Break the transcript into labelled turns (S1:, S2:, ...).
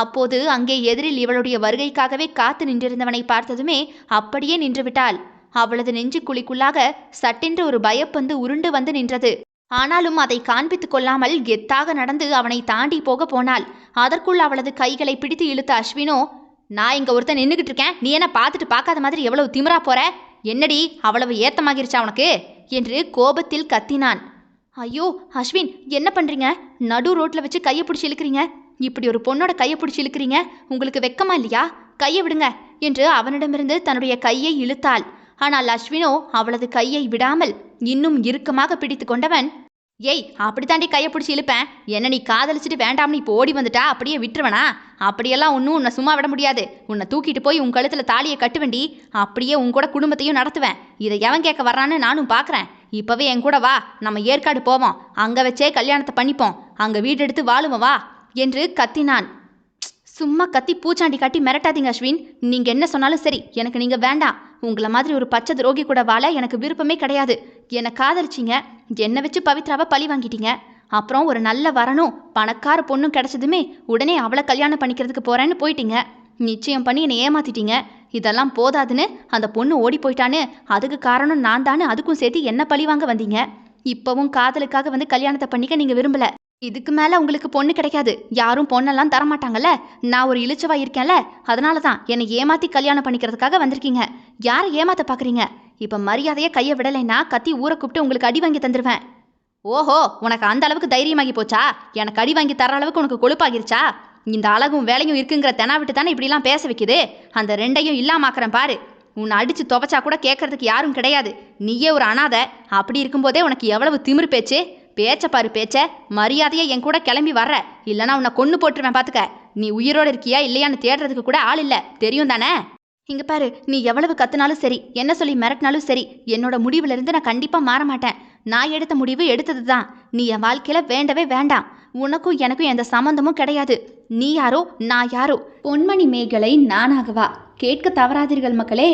S1: அப்போது அங்கே எதிரில் இவளுடைய வருகைக்காகவே காத்து நின்றிருந்தவனை பார்த்ததுமே அப்படியே நின்றுவிட்டாள். அவளது நெஞ்சுக்குழிக்குள்ளாக சட்டென்று ஒரு பயப்பந்து உருண்டு வந்து நின்றது. ஆனாலும் அதை காண்பித்துக் கொள்ளாமல் கெத்தாக நடந்து அவனை தாண்டி போக போனாள். அதற்குள் அவளது கைகளை பிடித்து இழுத்த அஸ்வினோ, நான் இங்க ஒருத்தன் நின்றுகிட்டு இருக்கேன், நீ என்ன பார்த்துட்டு பார்க்காத மாதிரி எவ்வளவு திமிரா போற? என்னடி அவ்வளவு ஏத்தமாகிருச்சா உனக்கு என்று கோபத்தில் கத்தினான். ஐயோ அஸ்வின், என்ன பண்றீங்க? நடு ரோட்ல வச்சு கையை பிடிச்சி இழுக்கிறீங்க. இப்படி ஒரு பொண்ணோட கையை பிடிச்சி இழுக்கிறீங்க, உங்களுக்கு வெக்கமா இல்லையா? கையை விடுங்க என்று அவனிடமிருந்து தன்னுடைய கையை இழுத்தாள். ஆனால் அஸ்வினோ அவளது கையை விடாமல் இன்னும் இறுக்கமாக பிடித்து கொண்டவன், ஏய் அப்படித்தாண்டி கையை பிடிச்சி இழுப்பேன். என்ன நீ காதலிச்சுட்டு வேண்டாம்னு இப்போ ஓடி வந்துட்டா அப்படியே விட்டுருவனா? அப்படியெல்லாம் ஒன்றும் உன்னை சும்மா விட முடியாது. உன்னை தூக்கிட்டு போய் உன் கழுத்தில் தாலியை கட்டுவேண்டி, அப்படியே உன் கூட குடும்பத்தையும் நடத்துவேன். இதை எவன் கேட்க வர்றான்னு நானும் பார்க்குறேன். இப்போவே என் கூட வா, நம்ம ஏற்காடு போவோம், அங்கே வச்சே கல்யாணத்தை பண்ணிப்போம், அங்கே வீடு எடுத்து வாழுவோம் வா என்று கத்தினான். சும்மா கத்தி பூச்சாண்டி காட்டி மிரட்டாதீங்க அஸ்வின். நீங்கள் என்ன சொன்னாலும் சரி, எனக்கு நீங்கள் வேண்டாம். உங்களை மாதிரி ஒரு பச்சை துரோகி கூட வாழ எனக்கு விருப்பமே கிடையாது. என்னை காதலிச்சிங்க, என்னை வச்சு பவித்ராவை பழி வாங்கிட்டீங்க. அப்புறம் ஒரு நல்ல வரனும் பணக்கார பொண்ணும் கிடைச்சதுமே உடனே அவளை கல்யாணம் பண்ணிக்கிறதுக்கு போகிறேன்னு போயிட்டீங்க. நிச்சயம் பண்ணி என்னை ஏமாத்திட்டீங்க. இதெல்லாம் போதாதுன்னு அந்த பொண்ணு ஓடி போயிட்டான்னு அதுக்கு காரணம் நான் தானே அதுக்கும் சேர்த்து என்ன பழி வாங்க வந்தீங்க. இப்போவும் காதலுக்காக வந்து கல்யாணத்தை பண்ணிக்க நீங்கள் விரும்பலை. இதுக்கு மேலே உங்களுக்கு பொண்ணு கிடைக்காது. யாரும் பொண்ணெல்லாம் தரமாட்டாங்கல்ல. நான் ஒரு இளிச்சவா இருக்கேன்ல, அதனால தான் என்னை ஏமாற்றி கல்யாணம் பண்ணிக்கிறதுக்காக வந்திருக்கீங்க. யாரை ஏமாத்த பார்க்குறீங்க? இப்போ மரியாதையை கையை விடலைன்னா கத்தி ஊரை கூப்பிட்டு உங்களுக்கு அடி வாங்கி தந்துடுவேன். ஓஹோ, உனக்கு அந்த அளவுக்கு தைரியமாகி போச்சா? எனக்கு அடி வாங்கி தர அளவுக்கு உனக்கு கொழுப்பாகிருச்சா? இந்த அழகும் வேலையும் இருக்குங்கிற தெனா விட்டு தானே இப்படிலாம் பேச வைக்குது. அந்த ரெண்டையும் இல்லாமாக்குறேன் பாரு. உன்னை அடித்து துவைச்சா கூட கேட்கறதுக்கு யாரும் கிடையாது. நீயே ஒரு அனாதை. அப்படி இருக்கும்போதே உனக்கு எவ்வளவு திமிரு பேச்சு! பேச்ச பாரு பேச்ச. மரியாதையை என் கூட கிளம்பி வர்ற, இல்லைனா உன்னை கொன்று போட்டுருவேன் பார்த்துக்க. நீ உயிரோடு இருக்கியா இல்லையான்னு தேடுறதுக்கு கூட ஆள் இல்லை, தெரியும் தானே? இங்கே பாரு, நீ எவ்வளவு கத்துனாலும் சரி, என்ன சொல்லி மிரட்டினாலும் சரி, என்னோட முடிவிலிருந்து நான் கண்டிப்பாக மாற மாட்டேன். நான் எடுத்த முடிவு எடுத்தது தான். நீ என் வாழ்க்கையில் வேண்டவே வேண்டாம். உனக்கும் எனக்கும் எந்த சம்மந்தமும் கிடையாது. நீ யாரோ நான் யாரோ. பொன்மணி மேகலை நானாகவா? கேட்க தவறாதீர்கள் மக்களே.